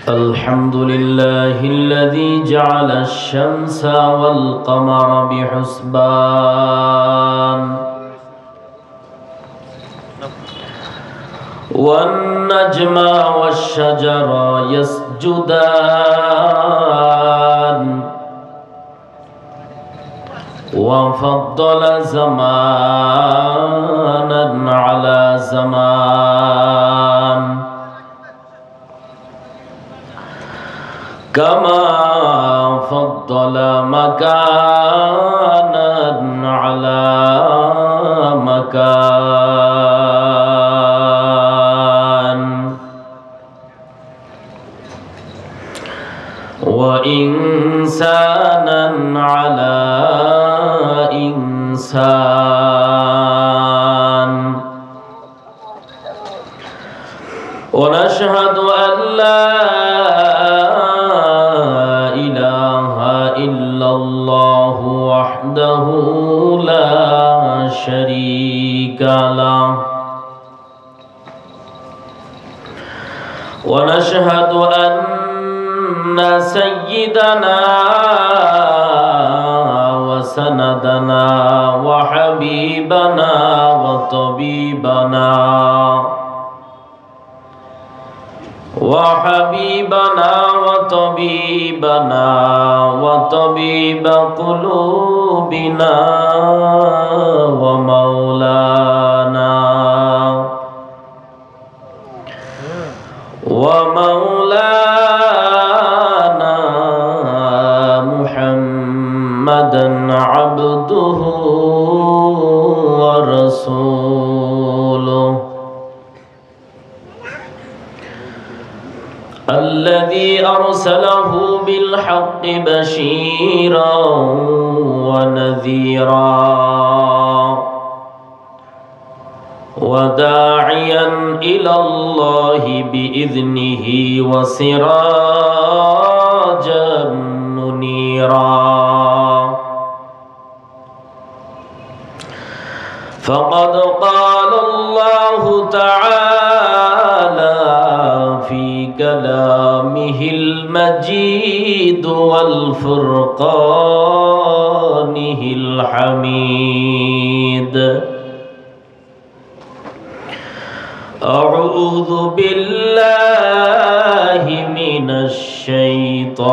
الحمد لله الذي جعل الشمس والقمر بحسبان والنجم والشجر يسجدان وفضل زمانا على زمان كما فضل مكانا على مكان وإنسانا على إنسان ونشهد أن لا إله إلا الله وحده لا شريك له ونشهد أن سيدنا وسندنا وحبيبنا وطبيب قلوبنا ومولانا محمدا عبده ورسوله الذي أرسله بالحق بشيرا ونذيرا وداعيا إلى الله بإذنه وسراجا منيرا فقد قال الله تعالى في كلامه المجيد والفرقانه الحميد أعوذ بالله من الشيطان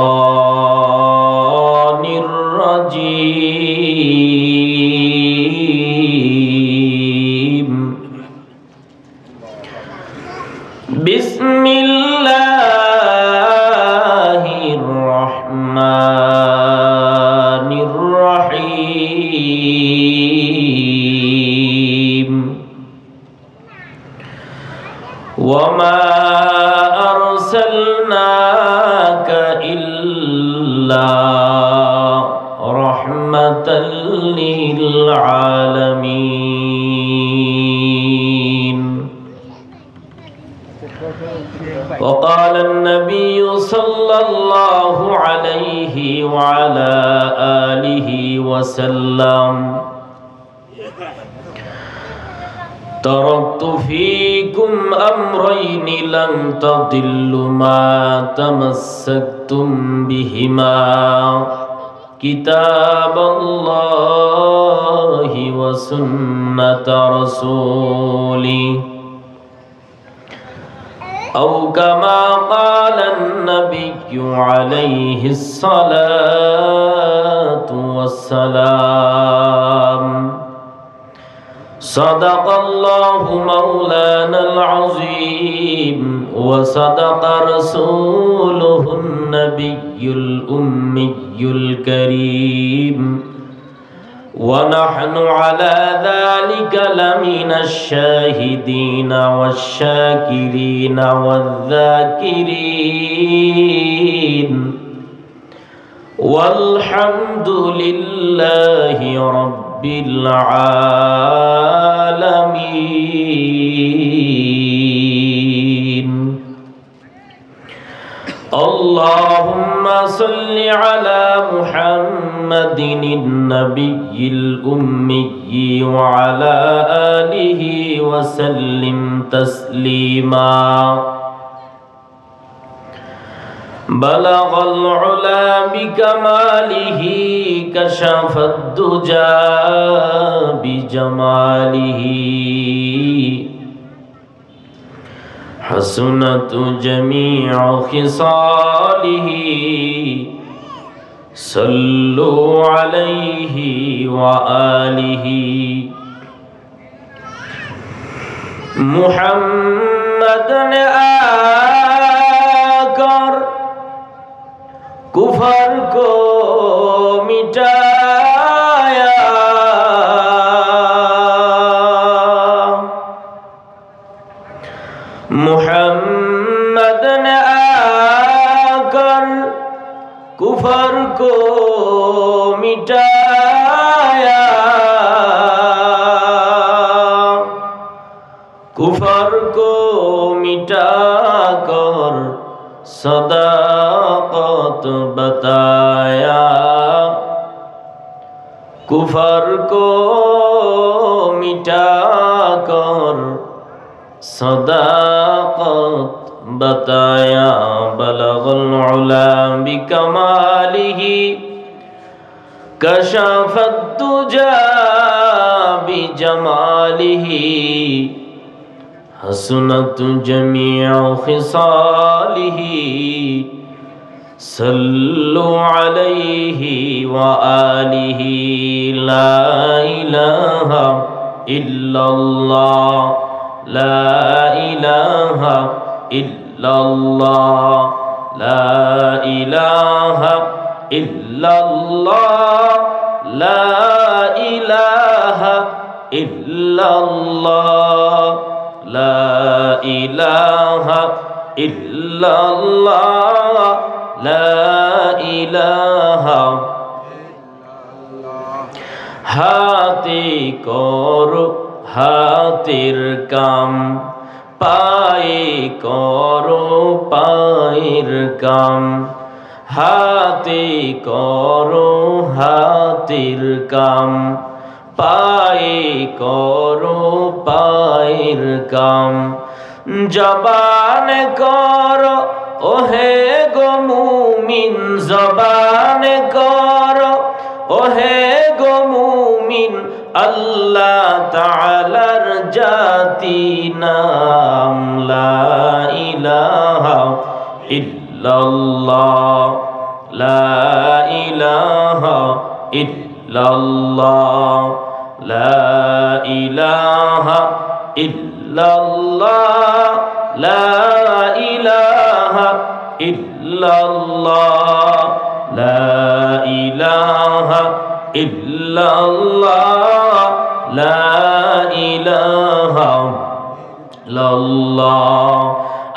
الرجيم بسم الله الرحمن الرحيم وما أرسلناك إلا رحمة للعالمين وقال النبي صلى الله عليه وعلى آله وسلم تركت فيكم أمرين لن تضلوا ما تمسكتم بهما كتاب الله وسنة رسوله أو كما قال النبي عليه الصلاة والسلام صدق الله مولانا العظيم وصدق رسوله النبي الأمي الكريم ونحن على ذلك لمن الشاهدين والشاكرين والذاكرين والحمد لله رب العالمين اللهم صل على محمد النبي الأمي وعلى آله وسلم تسليما بلغ العلا بكماله كشف الدجى بجماله حسنت جميع خصاله صلوا عليه وآله محمد نے आकर कुफर को मिटाया मुहम्मद ने आकर कुफर को मिटाया कुफर को मिटाकर सदाकत बताया कुफर को मिटाकर सदाकत बताया बलगल उला बिकमालिही कशफत दुजा बिजमालिही हसनत जमीअ खिसालिही सल्लु अलैहि व आलिहि ला इलाहा इल्लल्लाह ला इलाहा इल्लल्लाह ला इलाहा इल्लल्लाह ला इलाहा इल्लल्लाह ला इलाहा इल्लल्लाह ला इलाहा हाथे करो हाथेर काम पाए करो पाएर काम हाथे करो हाथेर काम पाए करो पाएर काम जबान करो ओहे गो मुमिन जबान करो ओहे गो मुमिन अल्लाह ताआलार जाती नाम ला इलाहा इल्लल्लाह ला इलाहा इल्लल्लाह ला इलाहा इल्लल्लाह ला इलाहा इल्लल्लाह ला इलाहा इल्लल्लाह ला इलाहा इल्लल्लाह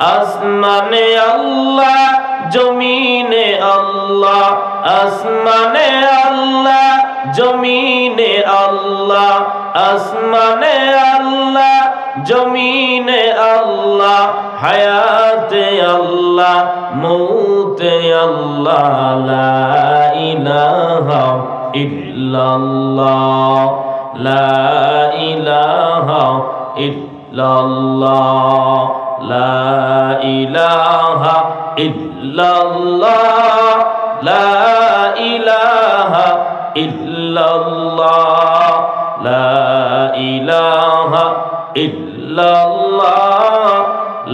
आसमाने अल्लाह जमीने अल्लाह आसमाने अल्लाह जमीने अल्लाह आसमाने अल्लाह जमीने अल्लाह हयाते अल्लाह मौते अल्लाह ला इलाहा इल्लल्लाह ला इलाहा इल्लल्लाह ला इलाहा इल्लल्लाह ला इलाहा इल्लल्लाह ला इलाहा इल्लल्लाह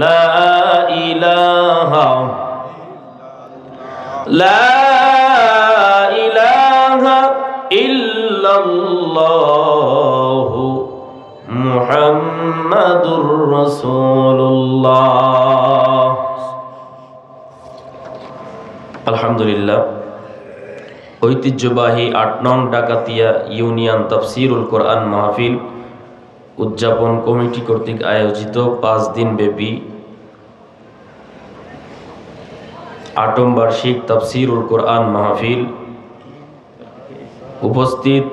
ला इलाहा ला इलाहा इल्लल्लाह मुहम्मदुर रसूलुल्लाह। আলহামদুলিল্লাহ ঐতিহ্যবাহী ৮ নং ডাকাতিয়া ইউনিয়ন তাফসীরুল কোরআন মাহফিল উদযাপন কমিটি কর্তৃক আয়োজিত ৫ দিন ব্যাপী ৮ম বার্ষিক তাফসীরুল কোরআন মাহফিল উপস্থিত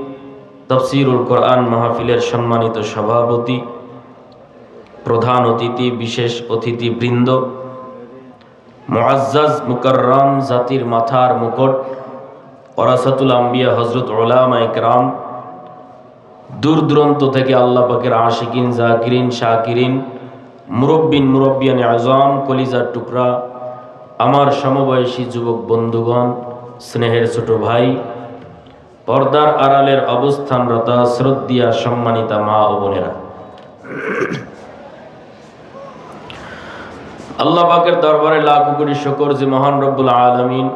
তাফসীরুল কোরআন মাহফিলের সম্মানিত সভাপতি প্রধান অতিথি বিশেষ অতিথিবৃন্দ মুআজ্জাজ মুকাররম জাতির মাথার মুকুট ওরাসাতুল আম্বিয়া হযরত উলামা ইকরাম দূর দূরান্ত থেকে আল্লাহ পাকের আশিকিন জাকিরিন শাকিরিন মুরব্বিন মুরব্বিয়ান আযম কলিজার টুকরা আমার সমবয়সী যুবক বন্ধুগণ, স্নেহের ছোট ভাই, পর্দার আড়ালের অবস্থানরত শ্রদ্ধেয়া সম্মানিতা মা ও বোনেরা, আল্লাহ পাকের দরবারে লাখ কোটি শুকর যে মহান রব্বুল আলামিন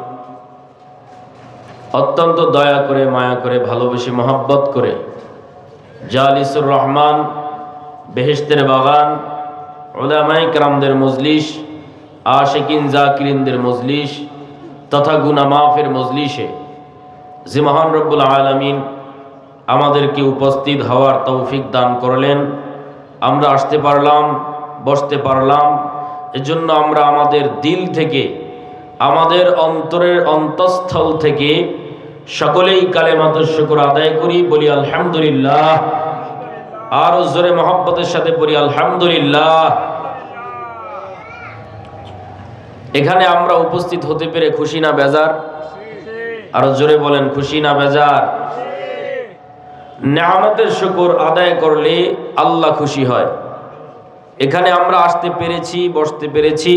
অত্যন্ত দয়া করে, মায়া করে, ভালোবেসে, মহব্বত করে জালিসুর রহমান, বেহেশতের বাগান, উলামায়ে কেরামদের মজলিস, আশিকিন জাকিরিনদের মজলিস তথা গুনাহ মাফের মজলিসে যে মহান রব্বুল আলামিন আমাদেরকে উপস্থিত হওয়ার তৌফিক দান করলেন, আমরা আসতে পারলাম, বসতে পারলাম, এজন্য আমরা আমাদের দিল থেকে, আমাদের অন্তরের অন্তঃস্থল থেকে সকলেই কালেমাতুশ শুকর আদায় করি, বলি আলহামদুলিল্লাহ। আর জোরে মহব্বতের সাথে পড়ি আলহামদুলিল্লাহ। এখানে আমরা উপস্থিত হতে পেরে খুশি না বেজার? আর জোরে বলেন, খুশি না বেজার? নেয়ামতের শুকর আদায় করলে আল্লাহ খুশি হয়। এখানে আমরা আসতে পেরেছি, বসতে পেরেছি,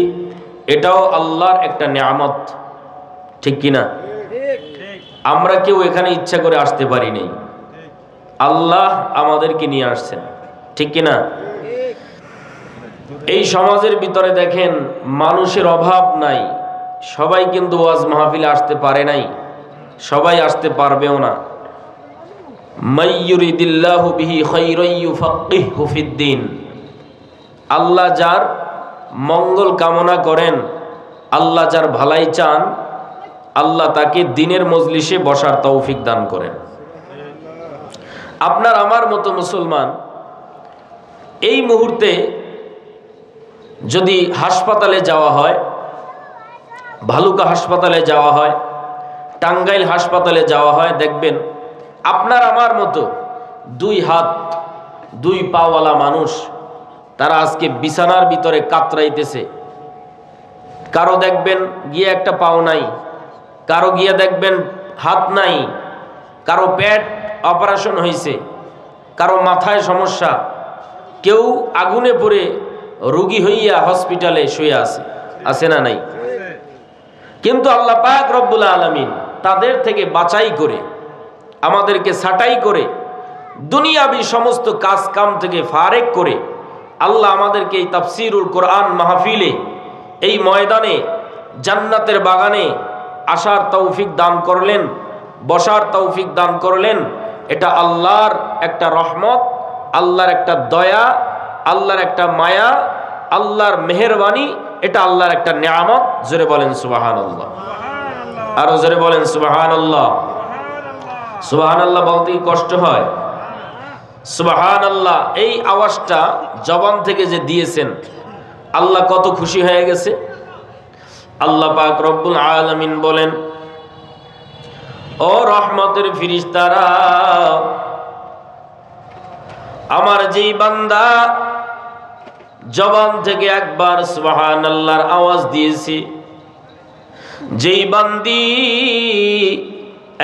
এটাও আল্লাহর একটা নেয়ামত, ঠিক কিনা? আমরা কেউ এখানে ইচ্ছা করে আসতে পারি নাই, আল্লাহ আমাদেরকে নিয়ে আসছেন, ঠিক কিনা? এই সমাজের ভিতরে দেখেন মানুষের অভাব নাই, সবাই কিন্তু ওয়াজ মাহফিলে আসতে পারে নাই, সবাই আসতে পারবেও না। মাইয়ুরিদিল্লাহু বিহি খাইরান ইউফাক্কিহু ফিদ্দিন, আল্লাহ যার মঙ্গল কামনা করেন, আল্লাহ যার ভালাই চান, আল্লাহ তাকে দিনের মজলিসে বসার তৌফিক দান করেন। আপনার আমার মতো মুসলমান এই মুহূর্তে যদি হাসপাতালে যাওয়া হয়, ভালুকা হাসপাতালে যাওয়া হয়, টাঙ্গাইল হাসপাতালে যাওয়া হয়, দেখবেন আপনার আমার মতো 2 হাত 2 পাওয়ালা মানুষ তারা আজকে বিছানার ভিতরে কাতরাইতেছে। কারো দেখবেন গিয়ে একটা পাও নাই, কারো গিয়ে দেখবেন হাত নাই, কারো পেট অপারেশন হয়েছে, কারো মাথায় সমস্যা, কেউ আগুনে পড়ে রোগী হইয়া হসপিটালে শুয়ে আছে না নাই? কিন্তু আল্লাহ পাক রব্বুল আলামিন তাদের থেকে বাছাই করে, আমাদেরকে ছাঁটাই করে, দুনিয়াবি সমস্ত কাজ কাম থেকে ফারেক করে আল্লাহ আমাদেরকে এই তাফসীরুল কোরআন মাহফিলে, এই ময়দানে, জান্নাতের বাগানে আসার তৌফিক দান করলেন, বসার তৌফিক দান করলেন। এটা আল্লাহর একটা রহমত, আল্লাহর একটা দয়া, আল্লাহর একটা মায়া, আল্লাহর মেহেরবানি, এটা আল্লাহর একটা নিয়ামত। জোরে বলেন সুবহানাল্লাহ, আরো জোরে বলেন সুবহানাল্লাহ। সুবহানাল্লাহ বলতে কি কষ্ট হয়? সুবহানাল্লাহ এই আওয়াজটা জবান থেকে যে দিয়েছেন, আল্লাহ কত খুশি হয়ে গেছে। আল্লাহ পাক রব্বুল আলামিন বলেন, ও রহমতের ফেরেশতারা, আমার যেই বান্দা জবান থেকে একবার সুবহানাল্লাহর আওয়াজ দিয়েছে, যেই বান্দি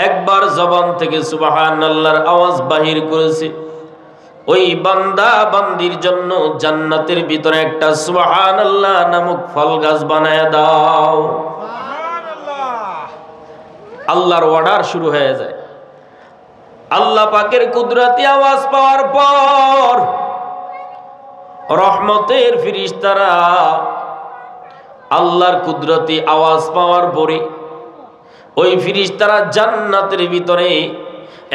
একবার জবান থেকে সুবহানাল্লাহর আওয়াজ বাহির করেছে, ওই বান্দা বান্দির জন্য জান্নাতের ভিতরে একটা সুবহানাল্লাহ নামক ফল গাছ বানায় দাও। আল্লাহর অর্ডার শুরু হয়ে যায়। আল্লাহ পাকের কুদরতি আওয়াজ পাওয়ার পর রহমতের ফেরেশতারা আল্লাহর কুদরতি আওয়াজ পাওয়ার পরে ওই ফেরেশতারা জান্নাতের ভিতরে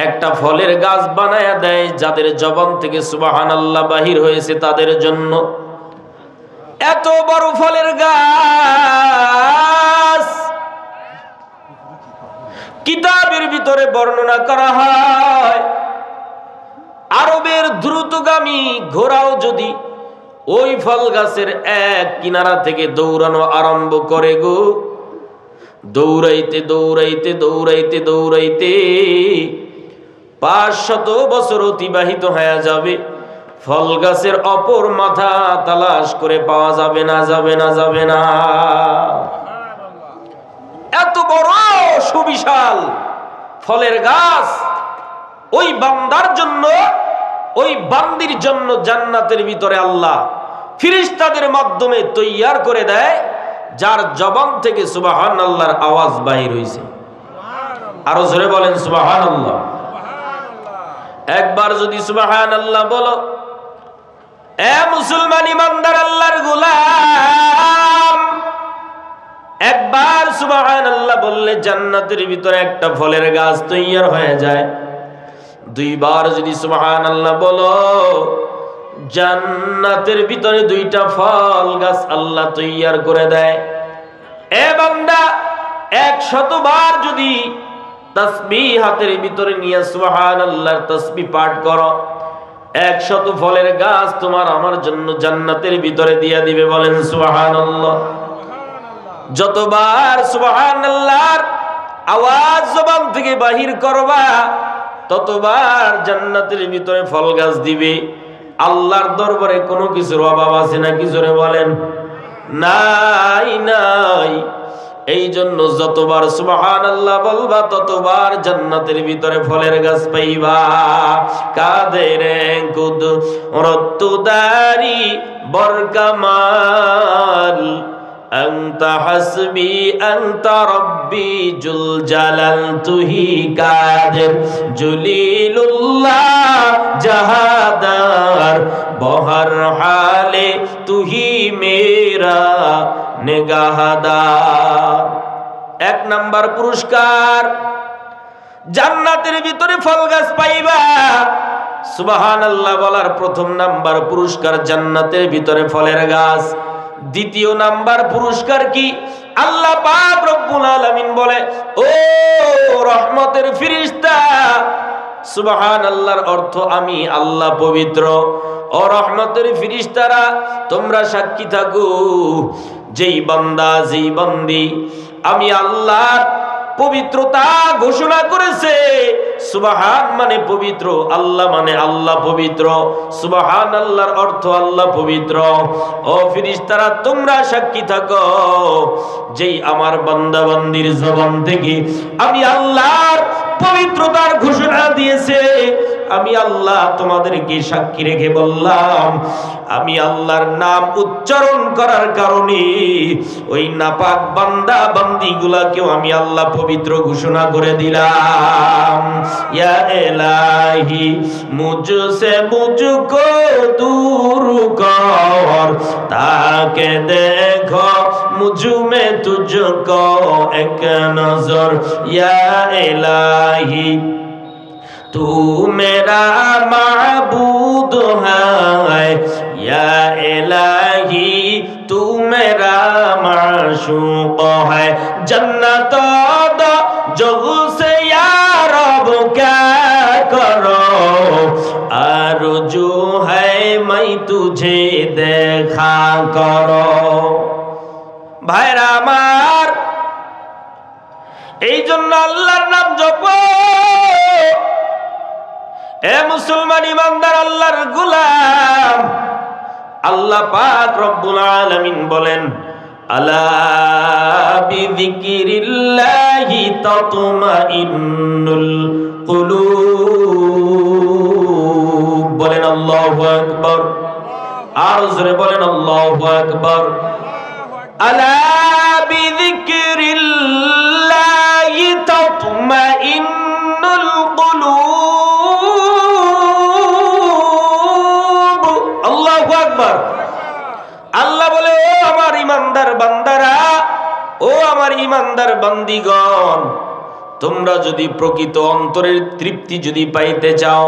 একটা ফলের গাছ বানায়া দেয়, যাদের জবান থেকে সুবহানাল্লাহ বাহির হয়েছে তাদের জন্য। এত বড় ফলের গাছ কিতাবের ভিতরে বর্ণনা করা হয়, আরবের দ্রুতগামী ঘোড়াও যদি ওই ফল গাছের এক কিনারা থেকে দৌড়ানো আরম্ভ করে গো, দৌড়াইতে দৌড়াইতে দৌড়াইতে দৌড়াইতে 500 বছর অতিবাহিত হয়ে যাবে, ফল গাছের অপর মাথা তালাশ করে পাওয়া যাবে না, যাবে না, যাবে না। এত বড় সুবিশাল ফলের গাছ ওই বান্দার জন্য, ওই বান্দির জন্য জান্নাতের ভিতরে আল্লাহ ফেরেশতাদের মাধ্যমে তৈয়ার করে দেয়, যার জবান থেকে সুবহানাল্লাহর আওয়াজ বাহির হইছে। আরো জোরে বলেন সুবহানাল্লাহ। একবার যদি সুবহানাল্লাহ বলো, এ মুসলমান ইমানদার আল্লাহর গোলাম, একবার সুবহানাল্লাহ বললে জান্নাতের ভিতরে একটা ফলের গাছ তৈরি হয়ে যায়। দুইবার যদি সুবহানাল্লাহ বলো, জান্নাতের ভিতরে দুইটা ফল গাছ আল্লাহ তৈরি করে দেয়। এ বান্দা 100 বার যদি তাসবিহ হাতের ভিতরে নিয়ে সুবহানাল্লাহর তাসবিহ পাঠ করো, 100 ফলের গাছ তোমার আমার জন্য জান্নাতের ভিতরে দিয়ে দিবে। বলেন সুবহানাল্লাহ। যতবার সুবহানাল্লাহর আওয়াজ জবান থেকে বাহির করবা, ততবার জান্নাতের ভিতরে ফল গাছ দিবে। আল্লাহর দরবারে কোনো কিছুর অভাব আছে নাকি? জোরে বলেন নাই, নাই। এই জন্য যতবার সুবহানাল্লাহ বলবা, ততবার জান্নাতের ভিতরে ফলের গাছ পাইবা। কাদের কুদরতুদারি বরকামাল, আনতা হাসবি আনতা রব্বি জুল জালাল, তুহি কাদের জলিলুল্লাহ জাহাদার, বহর হালে তুহি মেরা নিগাহদার। 1 নাম্বার পুরস্কার, জান্নাতের ভিতরে ফল গাছ পাইবা। সুবহানাল্লাহ বলার 1ম নাম্বার পুরস্কার জান্নাতের ভিতরে ফলের গাছ। 2য় নাম্বার পুরস্কার কি? আল্লাহ পাক রব্বুল আলামিন বলে, ও রহমতের ফেরেশতা, সুবহানাল্লাহর অর্থ আমি আল্লাহ পবিত্র। ও রহমতের ফেরেশতারা, তোমরা সাক্ষী থাকো, যেই বান্দা যেই বান্দি আমি আল্লাহর পবিত্রতা ঘোষণা করেছে। সুবহান মানে পবিত্র, আল্লাহ মানে আল্লাহ পবিত্র। সুবহানাল্লাহর অর্থ আল্লাহ পবিত্র। ও ফেরেশতারা, তোমরা সাক্ষী থাকো, যেই আমার বান্দা বান্দির জবান থেকে আমি আল্লাহর পবিত্রতার ঘোষণা দিয়েছে, আমি আল্লাহ তোমাদেরকে সাক্ষী রেখে বললাম, আমি আল্লাহর নাম উচ্চারণ করার কারণে ওই নাপাক বান্দা বান্দিগুলাকেও আমি আল্লাহ পবিত্র ঘোষণা করে দিলাম। ইয়া ইলাহি মুঝসে মুঝকো দূর কর, তাকে দেখো মুঝমে তুঝকো এক নজর। ইয়া ইলাহি तू मेरा माबूद है, या इलाही तू मेरा माशूक है। जन्नत दो जग से या रब क्या करो, आरज़ू है मैं तुझे देखा करो। भाईरा আমার, এই জন্য আল্লাহর নাম জপো। এ মুসলমান ইমানদার আল্লাহর গোলাম, আল্লাহ পাক রব্বুল আলামিন বলেন, আলা বিযিকিরিল্লাহি তাতমাইন্নুল কুলুব। বলেন আল্লাহু আকবার। আর জোরে বলেন আল্লাহু আকবার। আলা বিযিকিরিল্লাহি তাতমাইন্নুল কুলুব। আল্লাহ বলে, ও আমার ইমানদার বান্দারা, ও আমার ইমানদার বান্দিগণ, তোমরা যদি প্রকৃত অন্তরের তৃপ্তি যদি পাইতে চাও,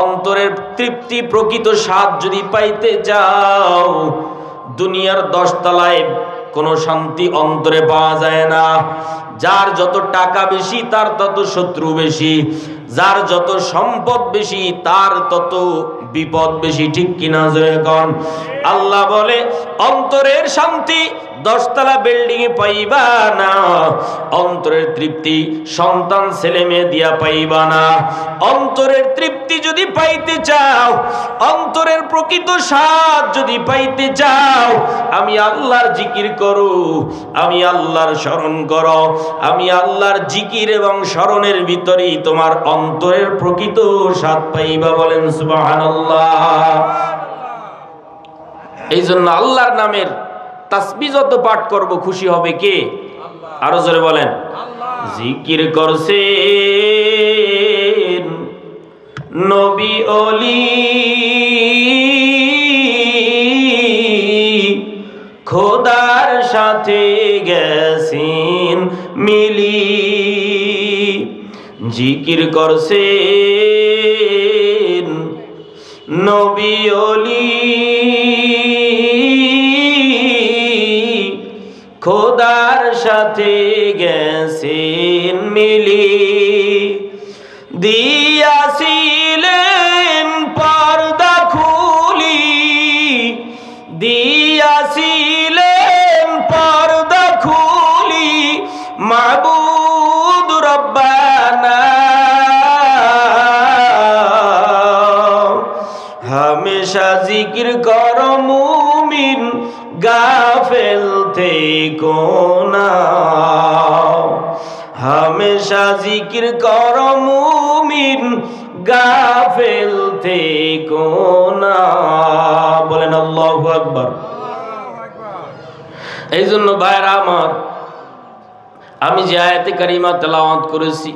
অন্তরের তৃপ্তি প্রকৃত স্বাদ যদি পাইতে চাও, দুনিয়ার 10 তলায় কোনো শান্তি অন্তরে পাওয়া যায় না। যার যত টাকা বেশি তার তত শত্রু বেশি, যার যত সম্পদ বেশি তার তত বিপদ বেশি। ঠিক কিনা জোরে কোন? আল্লাহ বলে, অন্তরের শান্তি 10 তলা বিল্ডিং এ পাইবা না, অন্তরের তৃপ্তি সন্তান ছেলে মেয়ে দিয়া পাইবা না। অন্তরের তৃপ্তি যদি পাইতে চাও, অন্তরের প্রকৃত স্বাদ যদি পাইতে চাও, আমি আল্লাহর জিকির করো, আমি আল্লাহর স্মরণ করো। আমি আল্লাহর জিকির এবং স্মরণের ভিতরেই তোমার অন্তরের প্রকৃত স্বাদ পাইবা। বলেন সুবহানাল্লাহ। এই জন্য আল্লাহর নামের তাসবিহ যত পাঠ করব খুশি হবে কে? আরো জোরে বলেন। জিকির করছেন নবী ওলি, খোদার সাথে গেছেন মিলি। জিকির করছেন নবী ওলি, খোদার সাথে গেছেন মিলি। দিয়াছিলেন পর্দা খুলি, দিয়াছিলেন পর্দা খুলি, মাবুদ রব্বানা হামেশা জিকির কর মুমিন, গাফেল থেকো না। হামেশা জিকির কর মুমিন, গাফেল থেকো না। বলেন আল্লাহু আকবার। এই জন্য ভাইরা আমার, আমি যে আয়াতে কারিমা তেলাওয়াত করেছি,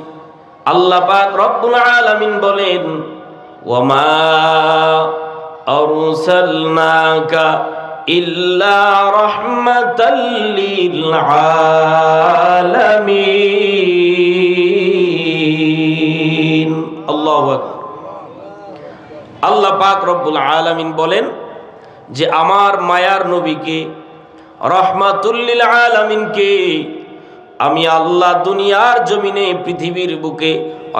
আল্লাহ পাক রব্বুল আলামিন বলেন, ওয়ামা আরসালনাকা ইল্লা রাহমাতাল লিল আলামিন। আল্লাহু আকবার। আল্লাহ পাক রব্বুল আলামিন বলেন যে আমার মায়ার নবীকে, রহমাতুল লিল আলামিনকে আমি আল্লাহ দুনিয়ার জমিনে, পৃথিবীর বুকে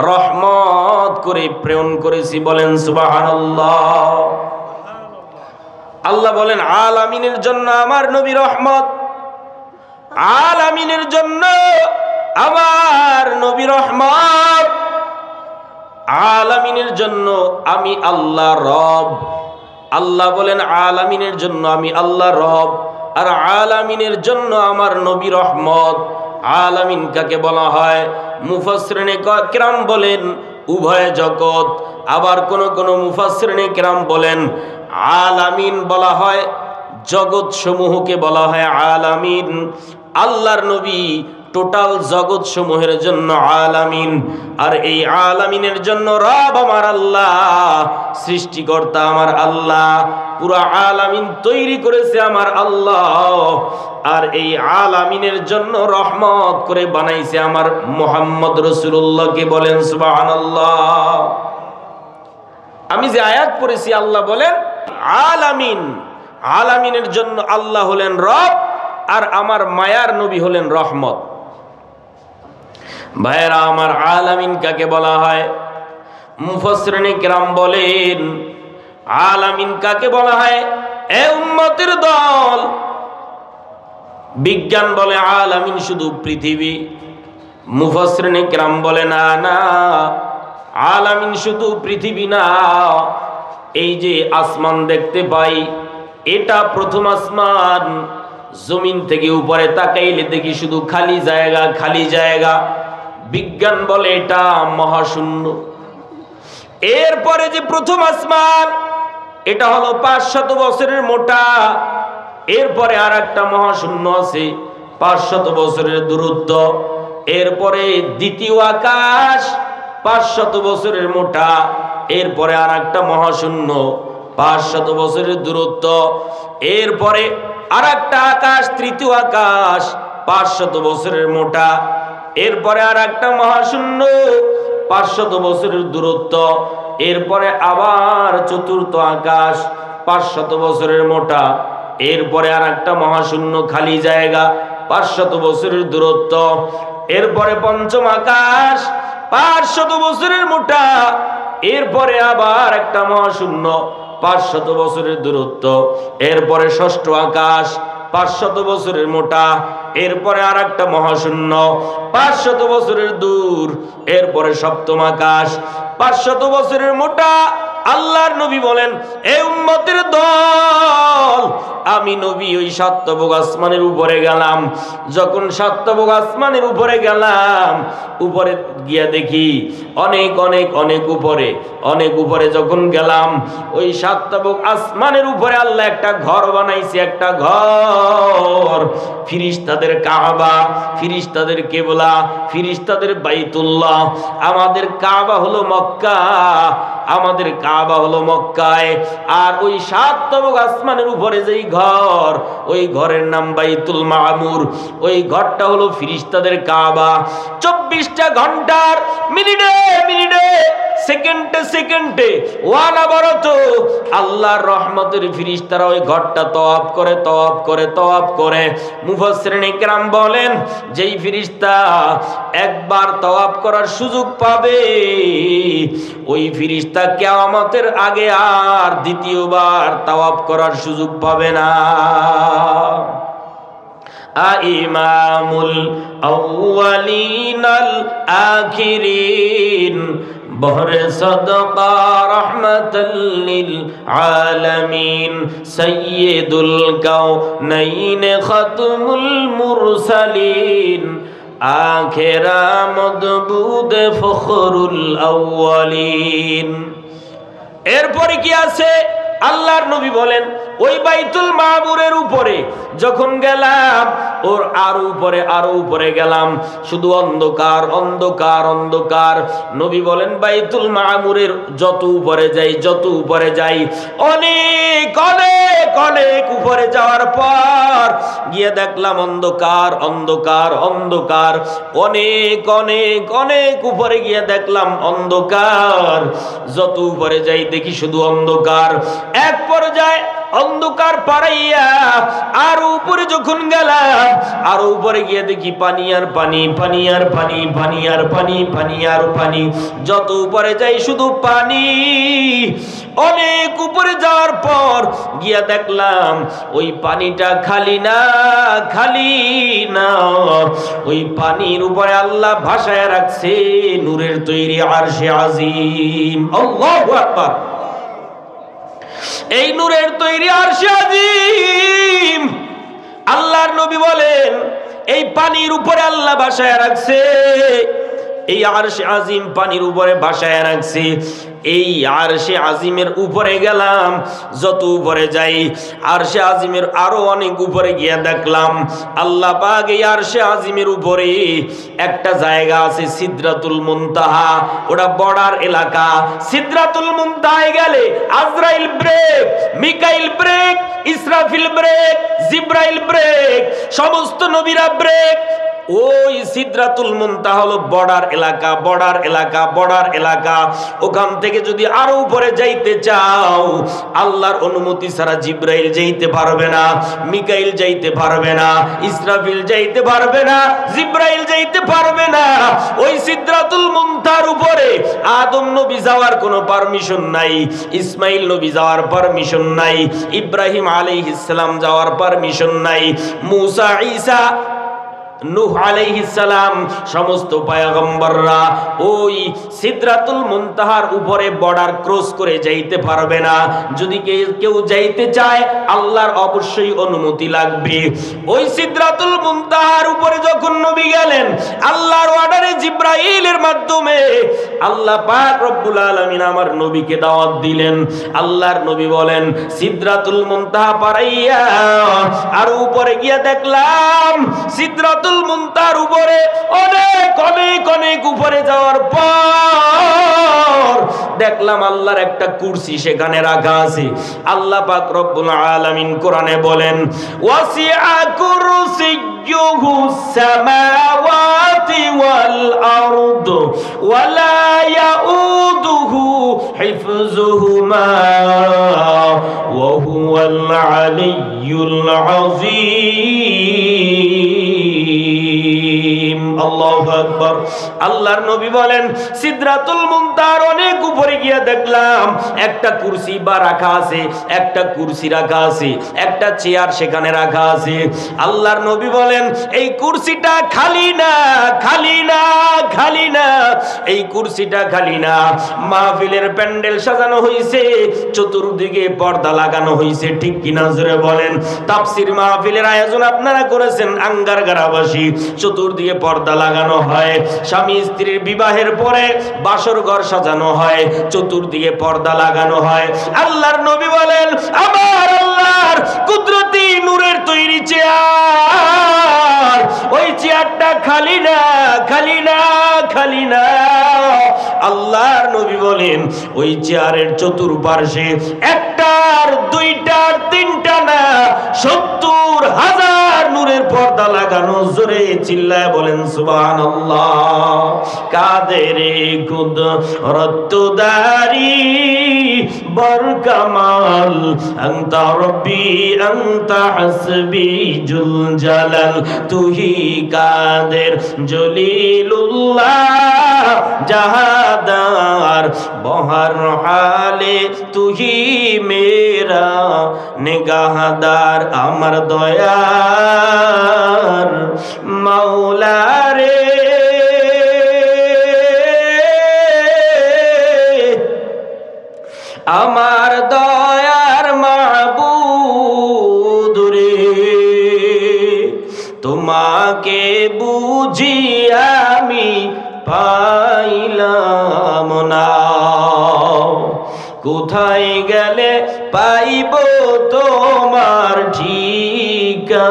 রহমত করে প্রেরণ করেছি। বলেন সুবহানাল্লাহ। আল্লাহ বলেন আলামিনের জন্য আমার নবী রহমত, আলামিনের জন্য আমার নবী রহমত, আলামিনের জন্য আমি আল্লাহ রব। আল্লাহ বলেন আলামিনের জন্য আমি আল্লাহ রব, আর আলামিনের জন্য আমার নবী রহমত। আলামিন কাকে বলা হয়? মুফাসসিরিনে কিরাম বলেন উভয় জগৎ, আবার কোন কোন মুফাসসিরিনে কিরাম বলেন আলামিন বলা হয় জগৎ সমূহকে বলা হয় আলামিন। আল্লাহর নবী টোটাল জগৎ সমূহের জন্য আলামিন, আর এই আলামিনের জন্য রব আমার আল্লাহ, সৃষ্টিকর্তা আমার আল্লাহ, পুরা আলামিন তৈরি করেছে আমার আল্লাহ, আর এই আলামিনের জন্য রহমত করে বানাইছে আমার মুহাম্মদ রাসূলুল্লাহকে। বলেন সুবহানাল্লাহ। আমি যে আয়াত পড়েছি, আল্লাহ বলেন আলামিন, আলামিনের জন্য আল্লাহ হলেন রব, আর আমার মায়ার নবী হলেন রহমত। ভাইরা আমার, আলামিন কাকে বলা হয়? মুফাসসিরিনে কিরাম বলেন আলামিন কাকে বলা হয়? এ উম্মতের দল, বিজ্ঞান বলে আলামিন শুধু পৃথিবী, মুফাসসিরিনে কিরাম বলে না না, আলামিন শুধু পৃথিবী না, এই যে আসমান দেখতে পাই এটা প্রথম আসমান, জমিন থেকে উপরে তাকাইলে দেখি শুধু খালি জায়গা, খালি জায়গা। বিজ্ঞান বলে এটা মহাশূন্য। এরপরে যে প্রথম আসমান, এটা হলো 500 বছরের মোটা। এরপরে আর একটা মহাশূন্য আছে 500 বছরের দূরত্ব। এরপরে দ্বিতীয় আকাশ 500 বছরের মোটা। এরপরে আর একটা মহাশূন্য 500 বছরের দূরত্ব। এরপরে আর একটা আকাশ, তৃতীয় আকাশ 500 বছরের মোটা। এরপরে আর একটা মহাশূন্য 500 বছরের দূরত্ব। এরপরে আবার চতুর্থ আকাশ 500 বছরের মোটা। এরপরে আর একটা মহাশূন্য খালি জায়গা 500 বছরের দূরত্ব। এরপরে পঞ্চম আকাশ 500 বছরের মোটা। এরপরে আবার একটা মহাশূন্য 500 বছরের দূরত্ব। এরপরে ষষ্ঠ আকাশ 500 বছরের মোটা। এরপরে আর একটা মহাশূন্য 500 বছরের দূর। এরপরে সপ্তম আকাশ 500 বছরের মোটা। আল্লাহর নবী বলেন, এ উম্মতের দল, আমি নবী ওই সাতবক আসমানের উপরে গেলাম। যখন সাতবক আসমানের উপরে গেলাম, উপরে গিয়া দেখি অনেক অনেক অনেক উপরে, অনেক উপরে যখন গেলাম, ওই সাতবক আসমানের উপরে আল্লাহ একটা ঘর বানাইছে, একটা ঘর। ফিরিস্তাদের কাবা, ফিরিস্তাদের কেবলা, ফিরিস্তাদের বাইতুল্লাহ। আমাদের কাবা হলো মক্কা, আমাদের কাবা হলো মক্কায়। আর ওই সাতবক আসমানের উপরে যেই ঘর, ওই ঘরের নাম বাইতুল মামুর। ওই ঘরটা হলো ফিরিস্তাদের কাবা। 24টা ঘন্টার মিনিটে মিনিটে, সেকেন্ডে সেকেন্ডে, অনবরত আল্লাহর রহমতের ফিরিস্তারা ওই ঘরটা তওয়াফ করে, তওয়াফ করে, তওয়াফ করে। মুফাসসিরিন ইকরাম বলেন, যেই ফিরিস্তা একবার তওয়াফ করার সুযোগ পাবে, ওই ফিরিস্তা কিয়ামতের আগে আর দ্বিতীয়বার তওয়াফ করার সুযোগ পাবে না। ইমামুল আউয়ালিনাল আখিরিন, বহরে সাদকা রাহমাতাল লিল আলামিন, সাইয়্যিদুল কাউনাইন খাতমুল মুরসালিন, আখিরা মদবুদ ফখরুল আউয়ালিন। এরপরে কি আছে? আল্লাহর নবী বলেন, ওই বাইতুল মামুরের উপরে যখন গেলাম, ওর আরো উপরে, আরো উপরে গেলাম, শুধু অন্ধকার অন্ধকার অন্ধকার। নবী বলেন, বাইতুল মামুরের যত উপরে যাই, যত উপরে যাই, অনেক অনেক অনেক উপরে যাওয়ার পর গিয়ে দেখলাম অন্ধকার অন্ধকার অন্ধকার। অনেক অনেক অনেক উপরে গিয়ে দেখলাম অন্ধকার। যত উপরে যাই দেখি শুধু অন্ধকার। এক পর্যায়ে অন্ধকার পাড়াইয়া আরো উপরে যখন গেলাম, আরো উপরে গিয়ে দেখি পানি আর পানি, পানি আর পানি, পানি আর পানি, পানি আর পানি। যত উপরে যাই শুধু পানি। অনেক উপরে যাওয়ার পর গিয়া দেখলাম ওই পানিটা খালি না, খালি না। ওই পানির উপরে আল্লাহ ভাসায় রাখছে নূরের তৈরি আরশে আজিম। আল্লাহু আকবার। এই নূরের তৈরি আরশে আজিম, আল্লাহর নবী বলেন, এই পানির উপরে আল্লাহ ভাসায় রাখছে। এই আরশে আজিম পানির উপরে ভাসায় রাখছে। এই আরশে আজিমের উপরে গেলাম, যত উপরে যাই আরশে আজিমের আরো অনেক উপরে গিয়ে দেখলাম আল্লাহ পাক এই আরশে আজিমের উপরে একটা জায়গা আছে, সিদরাতুল মুনতাহা। ওটা বর্ডার এলাকা। সিদরাতুল মুনতাহায় গেলে Azrail brake, Mikail brake, Israfil brake, Jibrail brake, সমস্ত নবীরা ব্রেক। ওই সিদরাতুল মুনতাহা হলো বর্ডার এলাকা, বর্ডার এলাকা, বর্ডার এলাকা। ওখান থেকে যদি আরো উপরে যাইতে চাও, আল্লাহর অনুমতি ছাড়া জিব্রাইল যাইতে পারবে না, মিকাইল যাইতে পারবে না, ইসরাফিল যাইতে পারবে না, জিব্রাইল যাইতে পারবে না। ওই সিদরাতুল মুনতাহার উপরে আদম নবী যাওয়ার কোনো পারমিশন নাই, ইসমাইল নবী যাওয়ার পারমিশন নাই, ইব্রাহিম আলাইহিস সালাম যাওয়ার পারমিশন নাই, মুসা, ঈসা, নূহ আলাইহিস সালাম, সমস্ত পয়গম্বররা ওই সিদরাতুল মুনতাহার উপরে বর্ডার ক্রস করে যাইতে পারবে না। যদি কেউ যাইতে চায়, আল্লাহর অবশ্যই অনুমতি লাগবে। ওই সিদরাতুল মুনতাহার উপরে যখন নবী গেলেন, আল্লাহর অর্ডারে জিব্রাইলের মাধ্যমে আল্লাহ পাক রব্বুল আলামিন আমার নবীকে দাওয়াত দিলেন। আল্লাহর নবী বলেন, সিদরাতুল মুনতাহা পারাইয়া আর উপরে গিয়ে দেখলাম সিদরাতুল মুনতাহার উপরে অনেক অনেক অনেক উপরে যাওয়ার পর দেখলাম আল্লাহর একটা কুরসি সেখানে রাখা আছে। আল্লাহ পাক রব্বুল আলামিন কোরআনে বলেন, ওয়াসিআ কুরসিয়্যুহুস সামাওয়াতি ওয়াল আরদ ওয়ালা ইয়াউদুহু হিফযুহুমা ওয়া হুয়াল আলিয়্যুল আযীম। রহিম। আল্লাহু আকবার। আল্লাহর নবী বলেন সিদরাতুল মুনতাহার অনেক উপরে গিয়ে দেখলাম একটা কুরসি বা রাখা আছে, একটা কুরসি রাখা আছে, একটা চেয়ার সেখানে রাখা আছে। আল্লাহর নবী বলেন এই কুরসিটা খালি না, খালি না, খালি না, এই কুরসিটা খালি না। মাহফিলের প্যান্ডেল সাজানো হয়েছে, চতুর্দিকে পর্দা লাগানো হয়েছে, ঠিক কিনা জোরে বলেন। তাফসীর মাহফিলের আয়োজন আপনারা করেছেন আঙ্গারগাঁওবাসী, চতুর্দিকে পর্দা লাগানো হয়। স্বামী স্ত্রীর বিবাহের পরে বাসর ঘর সাজানো হয়, চতুর্দিকে পর্দা লাগানো হয়। আল্লাহর নবী বলেন আমার আল্লাহর কুদরতি নূরের তৈরি চেয়ার, ওই চেয়ারটা খালি না, খালি না, খালি না। আল্লাহর নবী বলেন ওই চেয়ারের চতুর্পার্শ্বে একটার, দুইটার, তিনটা না ৭০,০০০ নূরের পর্দা লাগানো। জোরে চিল্লায় বলেন সুবহানাল্লাহ। কাদেরে কুদরতদারি বরকামাল আনতা রব্বি আনতা হাসবি জুল জালাল, তুহি কাদের জলিলুল্লাহ জাহাদার, বহর হালে তুহি মেরা নিগাহদার। আমার দয়ার মাওলা রে, আমার দয়ার মাবুদ রে, তোমাকে বুঝি আমি পাইলাম না। কোথায় গেলে পাইব তোমার ঠিকানা?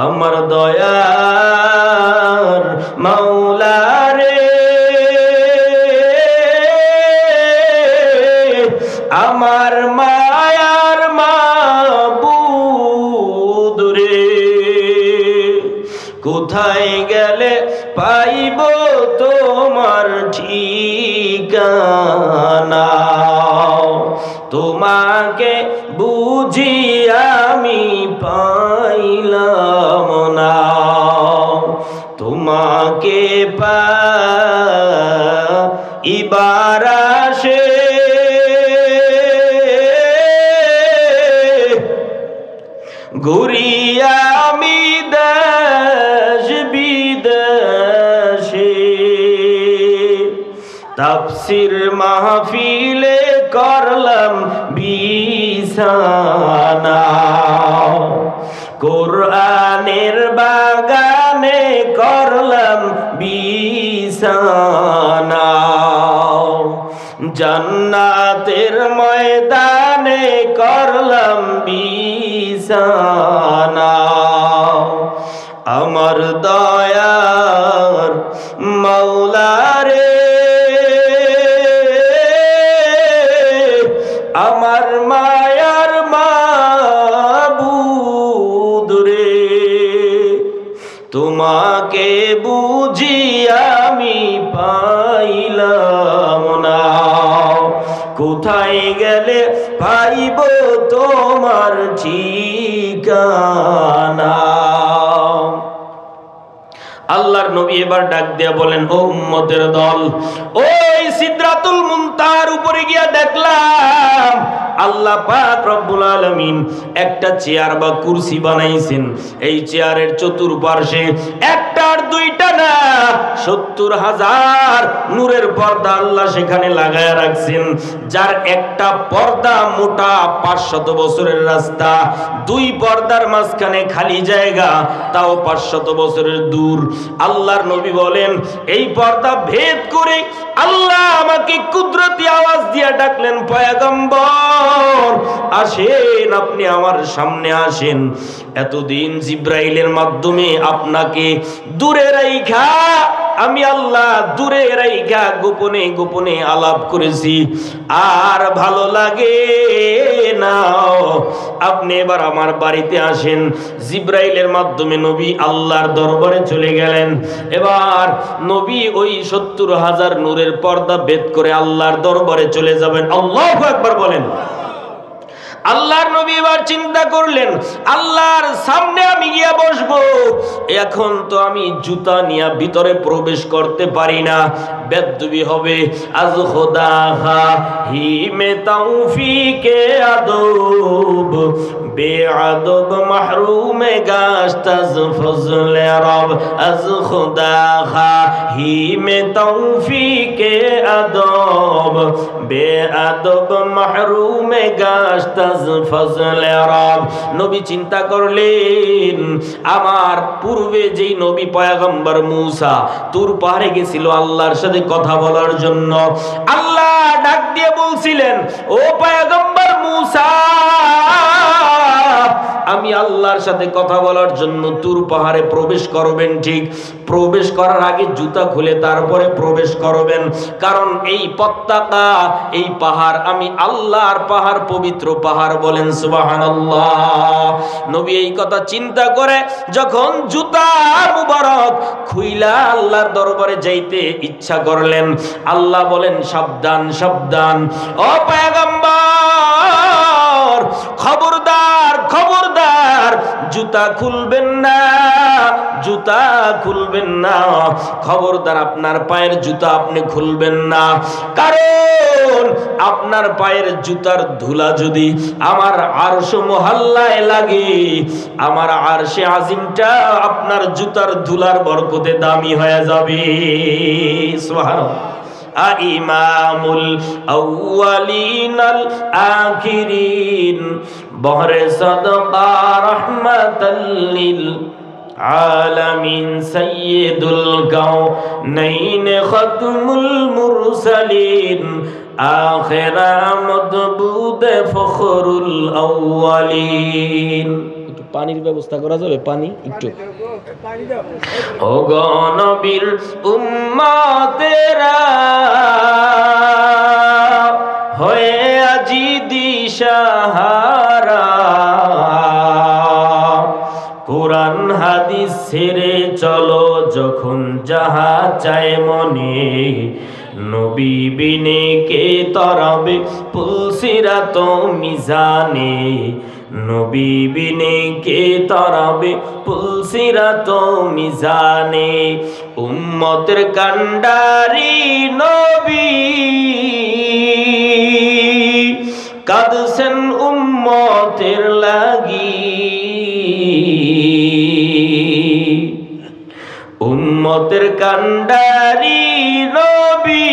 আমার দয়ার মাওলা রে, আমার মায়ার মাবুদ রে, কোথায় গেলে পাইব তোমার ঠিকানা? তোমাকে বুঝি আমি পাইলাম না, তোমাকে পাইবার আশে ঘুরি আমি দেশ বিদেশে। তাফসীর মাহফিলে করলাম বিছানা, কোরআনের বাগানে করলাম বিছানা, জান্নাতের ময়দানে করলাম বিছানা। আমার দয়ার মাওলা রে, আমার মায়ার মাবুদ রে, তোমাকে বুঝি আমি পাইলাম না। কোথায় গেলে পাইব তোমার ঠিকানা? আল্লাহর নবী এবার ডাক দিয়া বলেন ও উম্মতের দল, ওই সিদরাতুল মুনতাহার উপরে গিয়া দেখলাম আল্লাহ পাক রব্বুল আলামিন একটা চেয়ার বা কুরসি বানাইছেন। এই চেয়ারের চতুর্পার্শ্বে একটার দুইটা না ৭০,০০০ নূরের পর্দা আল্লাহ সেখানে লাগায়া রাখছেন। যার একটা পর্দা মোটা ৫০০ বছরের রাস্তা, দুই পর্দার মাঝখানে খালি জায়গা, তাও ৫০০ বছরের দূর। আল্লাহর নবী বলেন এই পর্দা ভেদ করে আল্লাহ আমাকে কুদরতি আওয়াজ দিয়ে ডাকলেন, পয়গম্বর আসেন, আপনি আমার সামনে আসেন। এতদিন জিব্রাইলের মাধ্যমে আপনাকে দূরে রাইখা আমি আল্লাহ দূরে রাইখা গোপনে গোপনে আলাপ করেছি, আর ভালো লাগে না, আপনি এবার আমার বাড়িতে আসেন। জিব্রাইলের মাধ্যমে নবী আল্লাহর দরবারে চলে গেলেন। এবার নবী ওই ৭০,০০০ নূরের পর্দা ভেদ করে আল্লাহর দরবারে চলে যাবেন। আল্লাহু আকবার বলেন। আল্লাহর নবী এবার চিন্তা করলেন, আল্লাহর সামনে আমি গিয়ে বসবো, এখন তো আমি জুতা নিয়ে ভিতরে প্রবেশ করতে পারি না, বেদবি হবে। আজ খোদা হি মে তৌফিকে আদব বেআদব মাহরুম গাশত আজ ফজলে রব। আজ খোদা হি মে তৌফিকে আদব বেআদব মাহরুম গাশত আজ ফজলে রব। নবী চিন্তা করলেন, আমার পূর্বে যেই নবী পয়গম্বর মূসা তুর পাহাড়ে গেছিল আল্লাহর সাথে কথা বলার জন্য, আল্লাহ ডাক দিয়ে বলছিলেন, ও পয়গম্বর মূসা, আমি আল্লাহর সাথে কথা বলার জন্য তুর পাহাড়ে প্রবেশ করবেন, ঠিক প্রবেশ করার আগে জুতা খুলে তারপরে প্রবেশ করবেন, কারণ এই পতাকা, এই পাহাড় আমি আল্লাহর পাহাড়, পবিত্র পাহাড়। বলেন সুবহানাল্লাহ। নবী এই কথা চিন্তা করে যখন জুতা মুবারক খুইলা আল্লাহর দরবারে যাইতে ইচ্ছা করলেন, আল্লাহ বলেন, সাবধান সাবধান, ও পয়গম্বর, খবরদার খবরদার, জুতা খুলবেন না, জুতা খুলবেন না, খবরদার, আপনার পায়ের জুতা আপনি খুলবেন না, কারণ আপনার পায়ের জুতার ধুলা যদি আমার আরশ মুহাল্লায় লাগে, আমার আরশে আজিমটা আপনার জুতার ধুলার বরকতে দামি হয়ে যাবে। সুবহানাল্লাহ। ইমামুল আউয়ালিন আল আখিরিন বহরে সাদকা রাহমাতাল লিল আলামিন সাইয়্যিদুল কাউনাইন খাতমুল মুরসালিন আখিরা মদবুদে ফখরুল আউয়ালিন। একটু পানির ব্যবস্থা করা যাবে? পানি একটু। ও নবীর উম্মতেরা হয়ে আজি দিশাহারা, কোরআন হাদিস ছেড়ে চলো যখন যাহা চায় মনে, নবী বিনে কে তরাবে পুলসিরাত মিজানে, নবী বিনে কে তরাবে পুলসিরাত মিজানে। উম্মতের কান্ডারি নবী কাঁদছেন উম্মতের লাগি, উম্মতের কান্ডারি নবী